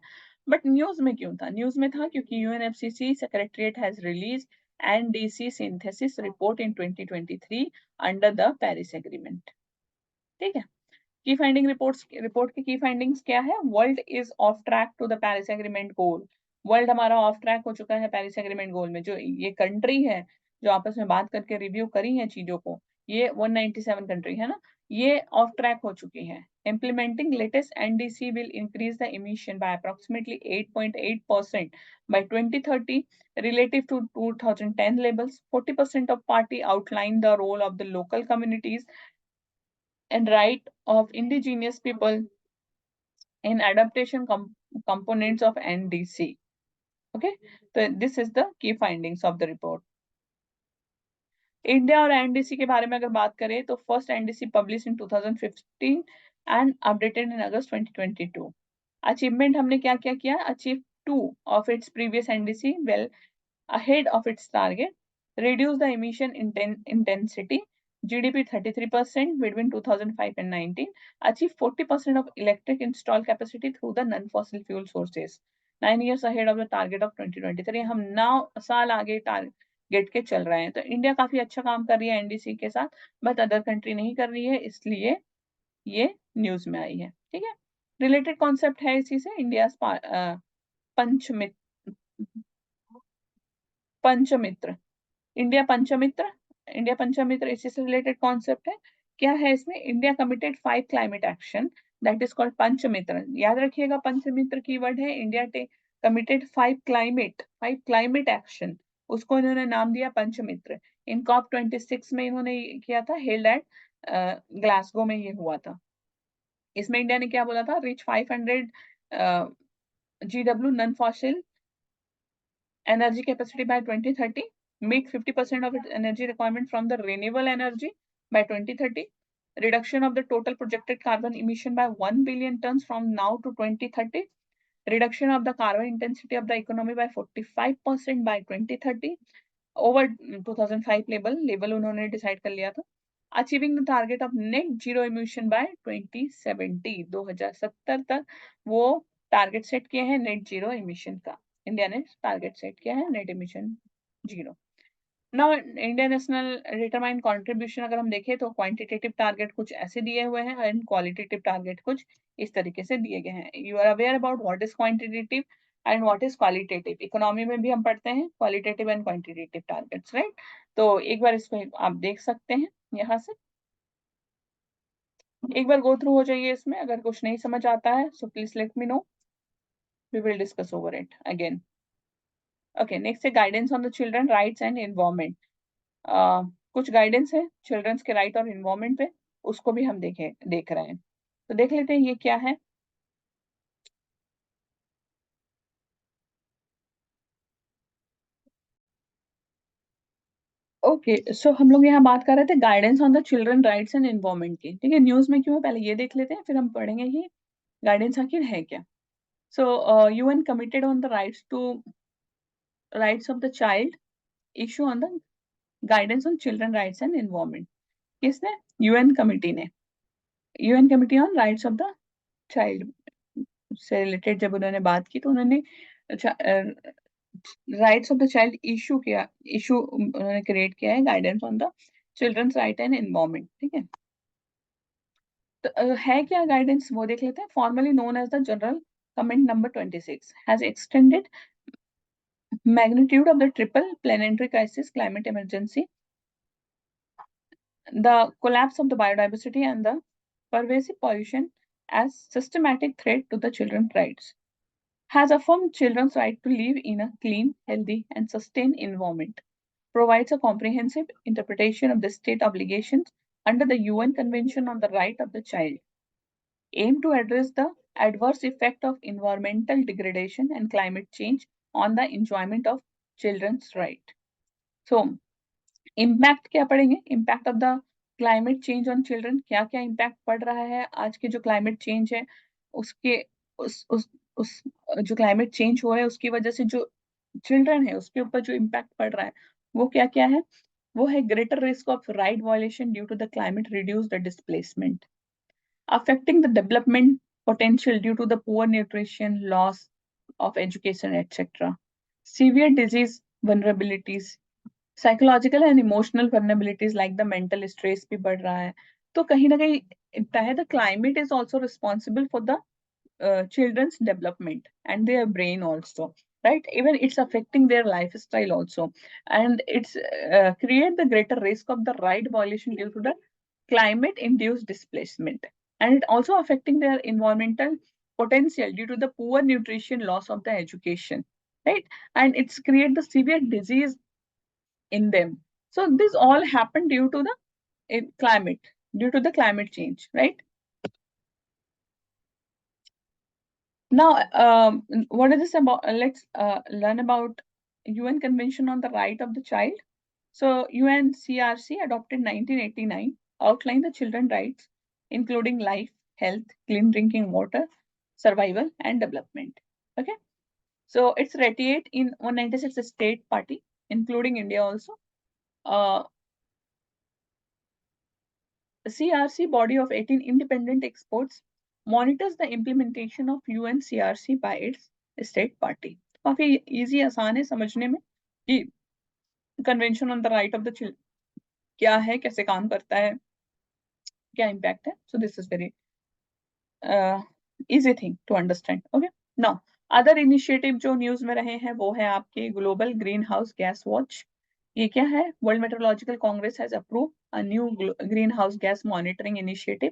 बट न्यूज में क्यों था? न्यूज में था क्योंकि UNFCCC secretariat has release NDC synthesis report in 2023 under the Paris agreement, ठीक है। की फाइंडिंग रिपोर्ट की फाइंडिंग्स क्या है? World is off track to the Paris agreement goal. World हमारा ऑफ ट्रैक हो चुका है पेरिस एग्रीमेंट गोल में। जो ये कंट्री है जो आपस में बात करके रिव्यू करी है चीजों को, ये 197 कंट्री है ना, ये ऑफ ट्रैक हो चुकी है। Implementing latest NDC will increase the emission by approximately 8.8% by 2030 relative to 2010 levels. 40% of party outline the role of the local communities and right of indigenous people in adaptation components of NDC. Okay, so this is the key findings of the report. India और NDC के बारे में अगर बात करें तो first NDC publish in 2015 and updated in August 2022। Achievement हमने क्या क्या किया? Achieve 2 of its previous NDC well ahead of its target, reduce the emission intensity, GDP 33% between 2005 and 19, achieve 40% of electric install capacity through the non-fossil fuel sources, 9 years ahead of the target of 2023। हम 9 साल आगे target के चल रहे हैं, तो India काफी अच्छा काम कर रही है एनडीसी के साथ, बट अदर कंट्री नहीं कर रही है, इसलिए ये न्यूज में आई है, ठीक है। रिलेटेड कॉन्सेप्ट है इसी से, India Panchamitra Panchamitra India Panchamitra India Panchamitra इसी से रिलेटेड कॉन्सेप्ट है। क्या है इसमें? India committed 5 climate action that is called Panchamitra. याद रखिएगा पंचमित्र कीवर्ड है, इंडिया कमिटेड 5 क्लाइमेट एक्शन, उसको इन्होंने नाम दिया पंचमित्र। इन कॉप 26 में इन्होंने किया था, हेल्ड एट ग्लासगो में ये हुआ था। इसमें इंडिया ने क्या बोला था? Reach 500 GW non fossil energy capacity by 2030, meet 50% of its energy requirement from the renewable energy by 2030, reduction of the total projected carbon emission by 1 billion tons from now to 2030, reduction of the carbon intensity of the economy by 45% by 2030, over 2005 level उन्होंने decide कर लिया था। Achieving the target of net zero emission by 2070, 2070 तक वो target set किए हैं net zero emission का। India ने टारगेट सेट किया है net emission zero. Now India national determined contribution अगर हम देखें तो क्वांटिटेटिव टारगेट कुछ ऐसे दिए हुए हैं एंड क्वालिटेटिव टारगेट कुछ इस तरीके से दिए गए हैं। You are aware about what is quantitative and what is qualitative. Economy में भी हम पढ़ते हैं qualitative and quantitative targets, right. तो एक बार इसको आप देख सकते हैं यहाँ से, एक बार गो थ्रू हो जाइए इसमें। अगर कुछ नहीं समझ आता है so please let me know, we will discuss over it again. Okay, next है guidance on the children rights and environment. कुछ गाइडेंस है चिल्ड्रंस के राइट और इन्वायरमेंट पे, उसको भी हम देख रहे हैं, तो देख लेते हैं ये क्या है। ओके सो हम लोग यहाँ बात कर रहे थे guidance on the children rights and environment की, ठीक है। न्यूज में क्यों, पहले ये देख लेते हैं फिर हम पढ़ेंगे कि गाइडेंस आखिर है क्या। So UN committed on the rights of the child issue on the guidance on children rights and environment. किसने? यूएन कमिटी ने। UN committee on rights of the child से रिलेटेड जब उन्होंने बात की तो उन्होंने rights of the child issue उन्होंने क्रिएट किया है, guidance on the children's right and environment, ठीक है। तो है क्या गाइडेंस वो देख लेते हैं। Formerly known as the general comment number 26 has extended magnitude of the triple planetary crisis, climate emergency, the collapse of the biodiversity, and the pervasive pollution as systematic threat to the children's rights, has affirmed children's right to live in a clean, healthy, and sustained environment, provides a comprehensive interpretation of the state obligations under the UN Convention on the Right of the Child, aim to address the adverse effect of environmental degradation and climate change on the enjoyment of children's right. So, impact क्या पढ़ेंगे? Impact of the climate change on children, क्या क्या impact पड़ रहा है आज के जो क्लाइमेट चेंज है उसके उस जो क्लाइमेट चेंज हुआ है उसकी वजह से जो चिल्ड्रन है उसके ऊपर जो इम्पैक्ट पड़ रहा है वो क्या क्या है। वो है greater risk of right violation due to the climate, reduce the displacement, affecting the development potential due to the poor nutrition, loss of education, etc. Severe disease vulnerabilities, psychological and emotional vulnerabilities like the mental stress भी बढ़ रहा है। तो कहीं ना कहीं the climate is also responsible for the children's development and their brain also, right? Even it's affecting their lifestyle also, and it's create the greater risk of the right violation due to the climate induced displacement, and it also affecting their environmental potential due to the poor nutrition, loss of the education, right? And it's create the severe disease in them. So this all happened due to the climate, due to the climate change, right? Now, what is this about? Let's learn about UN Convention on the Right of the Child. So, UNCRC adopted 1989, outlined the children's rights, including life, health, clean drinking water, survival, and development. Okay, so it's ratified in 196 state party, including India also. CRC body of 18 independent experts monitors the implementation of UNCRC by its state party. काफी easy आसान है समझने में कि convention on the right of the children क्या है, कैसे काम करता है, क्या इम्पैक्ट है. So this is very easy thing to understand. Okay, now other initiative जो न्यूज में रहे हैं वो है आपके Global green house Gas Watch. ये क्या है? World Meteorological Congress has approve a new green house gas monitoring initiative.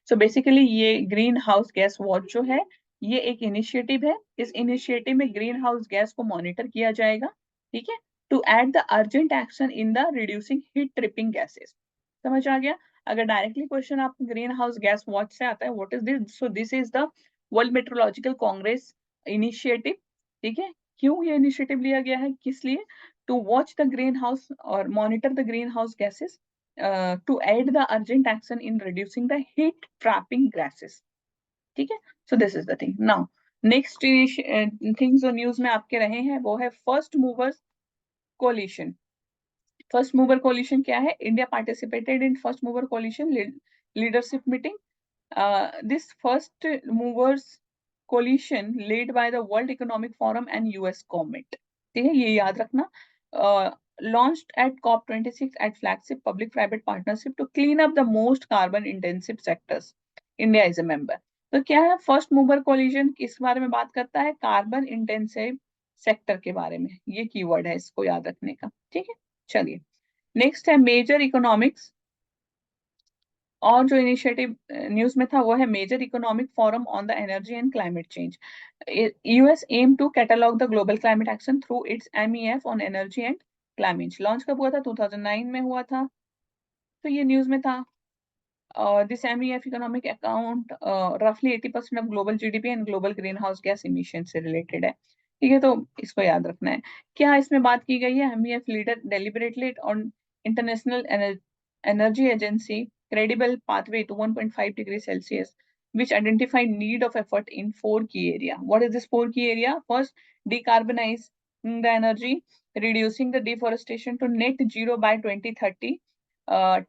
So basically ये ग्रीन हाउस गैस वॉच जो है ये एक इनिशिएटिव है. इस इनिशिएटिव में ग्रीन हाउस गैस को मॉनिटर किया जाएगा, ठीक है, to add the urgent action in the reducing heat trapping gases. समझ आ गया? अगर डायरेक्टली क्वेश्चन आपको ग्रीन हाउस गैस वॉच से आता है, what is this? So this is the World Meteorological Congress initiative. ठीक है, क्यों ये इनिशिएटिव लिया गया है, किस लिए? To watch the greenhouse और monitor the greenhouse gases to add the urgent action in reducing the heat trapping gases. ठीक है, so this is the thing. Now next things जो न्यूज में आपके रहे हैं वो है first movers coalition. First mover coalition क्या है? India participated in first mover coalition leadership meeting. This first movers coalition led by the World Economic Forum and US government. ठीक है, ये याद रखना. Launched at COP26 at flagship public-private partnership to clean up the most carbon-intensive sectors. India is a member. तो क्या है first mover collision? किस बारे में बात करता है? कार्बन इंटेंसिव सेक्टर के बारे में. ये कीवर्ड है, इसको याद रखने का. ठीक है, चलिए नेक्स्ट है मेजर इकोनॉमिक्स. और जो इनिशिएटिव न्यूज में था वो है major economic forum on the energy and climate change. US aim to catalogue the global climate action through its MEF on energy and climate. Launch कब हुआ था? 2009 में हुआ था. तो ये न्यूज में था. दिस एमईएफ इकोनॉमिक अकाउंट रफली 80% of global GDP and global green house gas emission से रिलेटेड है. ठीक है, तो इसको याद रखना है. क्या इसमें बात की गई है? MEF leader deliberately on International Energy Agency credible pathway to 1.5 degrees Celsius, which identify need of effort in 4 key area. What is this 4 key area? First, decarbonize the energy, reducing the deforestation to net zero by 2030,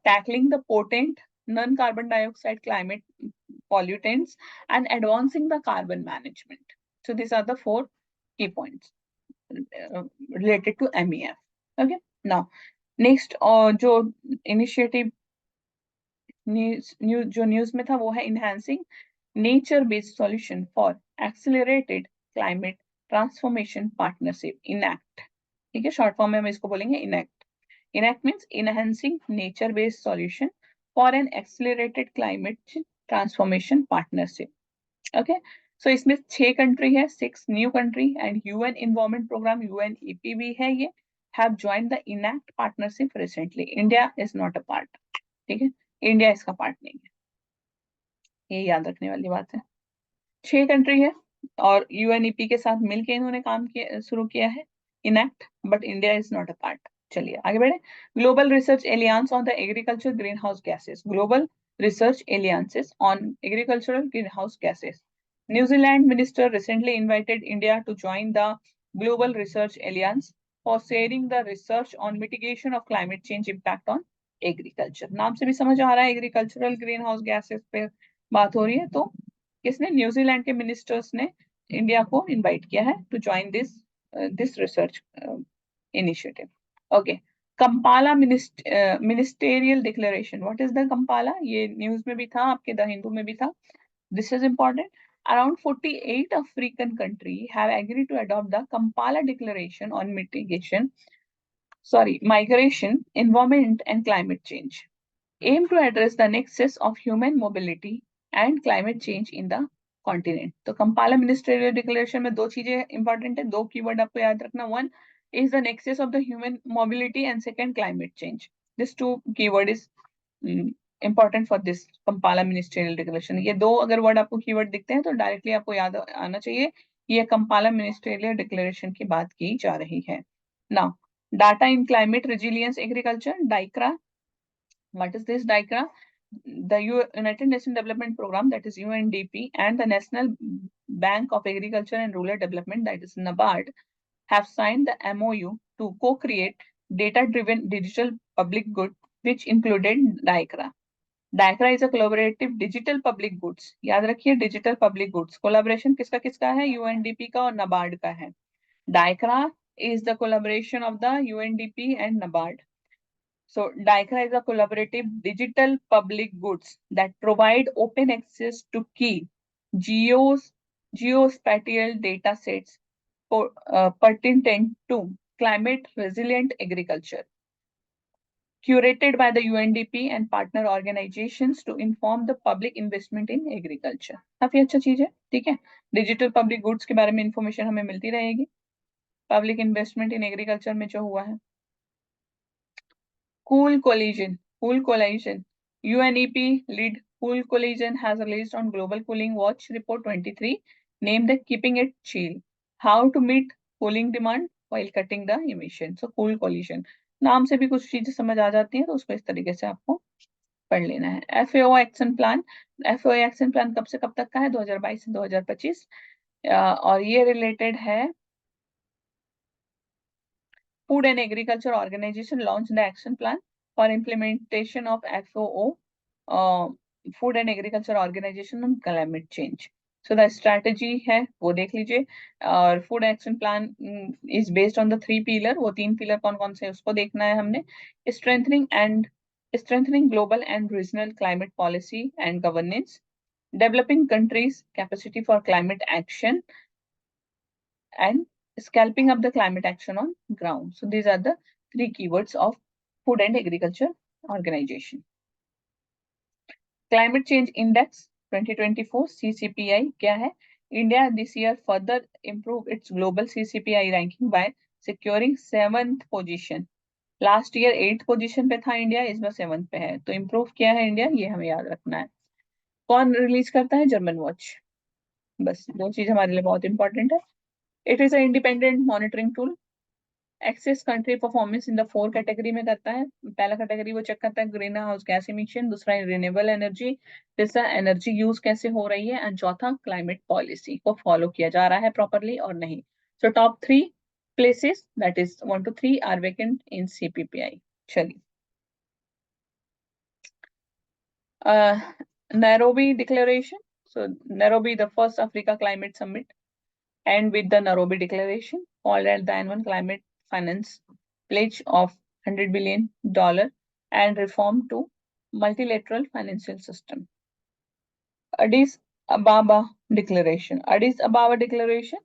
tackling the potent non-carbon dioxide climate pollutants, and advancing the carbon management. So these are the 4 key points related to MEF. Okay. Now, next जो initiative जो news में था वो है enhancing nature based solution for accelerated climate transformation partnership, INACT. ठीक है, short form में हम इसको बोलेंगे INACT. INACT means enhancing nature based solution for an accelerated climate transformation partnership. Okay, so इसमें 6 कंट्री है, 6 new country and UN environment programme UNEP भी है, ये have joined the INACT partnership recently. India is not a part. ठीक है, India इसका part नहीं है, ये याद रखने वाली बात है. 6 कंट्री है और UNEP के साथ मिलके इन्होंने काम किया शुरू किया है INACT, but India is not a part. चलिए आगे बढ़े. Global research alliance on the agriculture greenhouse gases. Global research alliances on agricultural greenhouse gases. New Zealand minister recently invited India to join the Global Research Alliance for sharing the research on mitigation of climate change impact on agriculture. नाम से भी समझ आ रहा है agricultural greenhouse gases पे बात हो रही है. तो किसने? न्यूजीलैंड के मिनिस्टर्स ने इंडिया को इनवाइट किया है to join this research initiative. Okay, Kampala Ministerial Declaration. What is the Kampala? ये न्यूज में भी था, आपके द हिंदू में भी था. This is important. Around 48 African countries have agreed to adopt the Kampala Declaration on migration, environment, and climate change. Aim to address the nexus of human mobility and climate change in the continent. तो Kampala Ministerial Declaration में 2 चीजें important है, 2 keyword आपको याद रखना. One is the nexus of the human mobility and second climate change. This 2 keyword is important for this Kampala Ministerial Declaration. ये 2 अगर word आपको कीवर्ड दिखते हैं तो डायरेक्टली आपको याद आना चाहिए ये Kampala Ministerial Declaration की बात की जा रही है. Now, data in climate resilience agriculture, DICRA. What is this DICRA? The United Nations Development Program, that is UNDP, and the National Bank of Agriculture and Rural Development, that is NABARD, have signed the MOU to co-create data-driven digital public good, which included DICRA. DICRA is a collaborative digital public goods. याद रखिए digital public goods. Collaboration किसका किसका है? UNDP का और NABARD का है. DICRA is the collaboration of the UNDP and NABARD. So DICRA is a collaborative digital public goods that provide open access to key geospatial data sets pertinent to climate resilient agriculture, curated by the UNDP and partner organizations to inform the public investment in agriculture. काफी अच्छा चीज है, ठीक है. Digital public goods के बारे में information हमें मिलती रहेगी पब्लिक इन्वेस्टमेंट इन एग्रीकल्चर में जो हुआ है. Cool Collision. UNEP lead Cool Collision has released on Global Cooling Watch Report 23, named Keeping It Chill: How to Meet Cooling Demand While Cutting the Emission. So Cool Collision. नाम से भी कुछ चीजें समझ आ जाती हैं तो उसको इस तरीके से आपको पढ़ लेना है. FAO action plan. FAO action plan कब से कब तक का है? 2022 से 2025 और ये रिलेटेड है. Food and Agriculture Organization launched the action plan for implementation of FAO, Food and Agriculture Organization on climate change. So the strategy है वो देख लीजिए और Food Action Plan is based on the 3 pillar. वो 3 pillar कौन कौन से उसको देखना है हमने. Strengthening global and regional climate policy and governance, developing countries' capacity for climate action, and scalping up the climate action on ground. So these are the 3 keywords of Food and Agriculture Organization. Climate Change Index 2024 CCPI क्या है? India this year further improved its global CCPI ranking by securing 7th position. Last year 8th position पे था India, इस बार 7th पे है. तो improve किया है इंडिया, ये हमें याद रखना है. कौन रिलीज करता है? German watch. बस 2 चीज हमारे लिए बहुत इंपॉर्टेंट है. It is an independent monitoring tool access country performance in the 4 category में करता है। पहला कैटेगरी वो चेक करता है ग्रीन हाउस गैस इमिशन, दूसरा रिन्यूएबल एनर्जी, तीसरा एनर्जी यूज कैसे हो रही है, एंड चौथा क्लाइमेट पॉलिसी को फॉलो किया जा रहा है प्रॉपरली और नहीं। So top 3 places, that is 1 to 3 are vacant in CPPI. चलिए, Nairobi Declaration. So Nairobi, the first Africa Climate Summit, end with the Nairobi Declaration, called at the N1 Climate Finance Pledge of $100 billion and reform to multilateral financial system. Addis Ababa Declaration. Addis Ababa Declaration,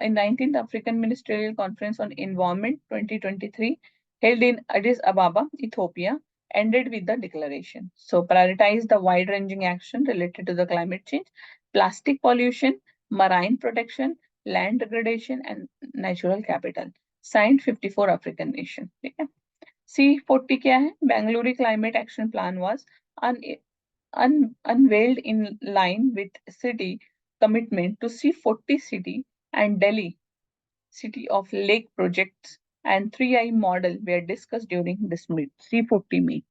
in 19th African Ministerial Conference on Environment 2023, held in Addis Ababa, Ethiopia, ended with the declaration. So prioritize the wide-ranging action related to the climate change, plastic pollution, marine protection, land degradation, and natural capital. Signed 54 African nations. Okay. C40 क्या है? Bangalore Climate Action Plan was unveiled in line with city commitment to C40 city and Delhi city of lake projects and 3I model were discussed during this C40 meet.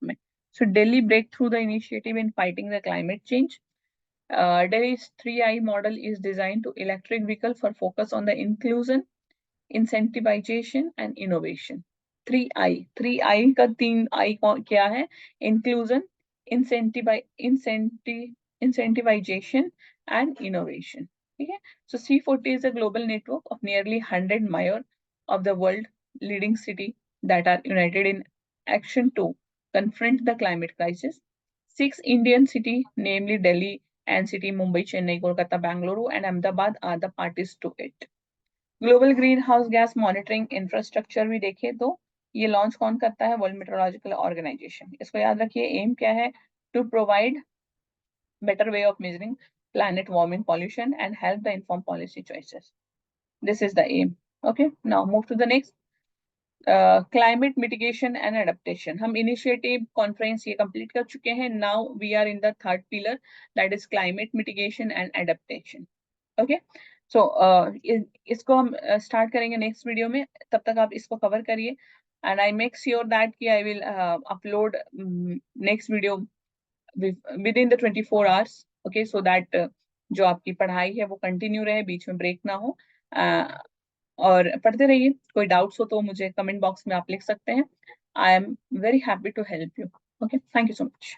So Delhi breakthrough the initiative in fighting the climate change. Delhi's 3I model is designed to electric vehicle for focus on the inclusion, incentivization and innovation. 3I का 3 I क्या है? Inclusion, incentivization and innovation. Okay? So C40 is a global network of nearly 100 mayor of the world leading city that are united in action to confront the climate crisis. 6 Indian city, namely Delhi, and city Mumbai, Chennai, Kolkata, Bangalore, and Ahmedabad are the parties to it. Global green house gas Monitoring Infrastructure भी देखे तो ये launch कौन करता है? World Meteorological Organization. इसको याद रखिए, एम क्या है? To provide better way of measuring planet warming pollution and help the inform policy choices. This is the aim. Okay, now move to the next. Climate mitigation and adaptation. हम initiative conference ये complete कर चुके हैं. Now we are in the third pillar, that is climate mitigation and adaptation. Okay, so इसको हम start करेंगे next video में. तब तक आप इसको cover करिए, and I make sure that कि I will upload next video within the 24 hours. Okay, so that जो आपकी पढ़ाई है वो continue रहे, बीच में break ना हो. और पढ़ते रहिए. कोई डाउट्स हो तो मुझे कमेंट बॉक्स में आप लिख सकते हैं. I am very happy to help you. Okay, thank you so much.